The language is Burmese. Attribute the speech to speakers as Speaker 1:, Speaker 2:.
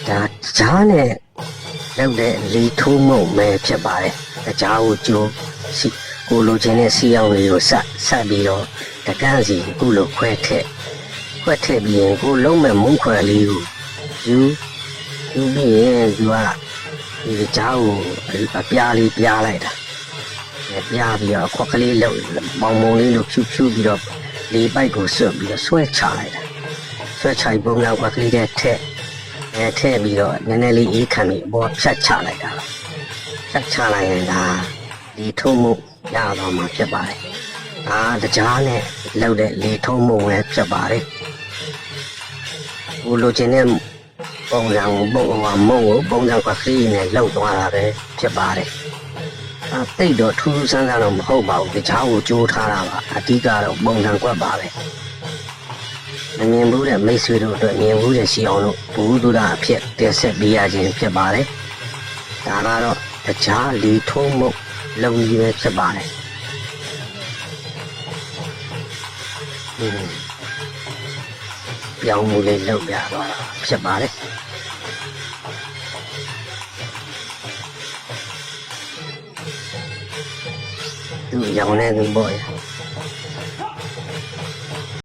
Speaker 1: ဒါကြားနဲ့လောက်တဲ့လေထိုးမှုပဲဖြစ်ပါတယ်ကြားကိုကျိုးစီကိုလိုချင်တဲ့စီအောင်လေးကိုဆက်ပြီးတော့တကန်းစီခုလိုခွဲထည့်ပြီးရင်ကိုလုံးမဲ့မုန်းခွဲလေးကိုယူပြီးရင်သူကဒီကြားကိုအပြားလေးပြားလိုက်တာပြားပြီးတော့ခွက်ကလေးလှုပ်ပေါင်လေးလိုဖြူပြီးတော့လေပိုက်ကိုဆွတ်ပြီးတော့ဆွဲချလိုက်တာဆွဲချပြီးပုံလောက်ခွက်ကလေးတဲ့ထည့်ပြီးတော့နည်းနည်းလေးအေးခံပြီးအပေါ်ဖြတ်ချလိုက်တာဖြတ်ချလိုက်ရင်ဒါဒီထုံးမှုရတော့မှာဖြစ်ပါတယ်ဒါတရားနဲ့လောက်တဲ့လေထုံးမှုပဲဖြစ်ပါတယ်ကိုလိုချင်တဲ့ပုံစံပုံစံခွက်ကလေးနဲ့လောက်သွားတာပဲဖြစ်ပါတယ်တိတ်တော့ထူးဆန်းတော့မဟုတ်ပါဘူးတရားကိုကြိုးထားတာပါအဓိကတော့ပုံစံကွက်ပါပဲမမြင်ဘူးတဲ့မိတ်ဆွေတို့အတွက်မြင်ဘူးတဲ့ရှိအောင်လို့ဘုဟုတုဒအဖြစ်တင်ဆက်ပေးရခြင်းဖြစ်ပါတယ်ဒါကတော့တရားလေထုံးမှုလုံကြီးပဲဖြစ်ပါတယ်ပြောင်းမှုလေးလုပ်ရတော့ဖြစ်ပါတယ်သူရောင်နေသူပေါ့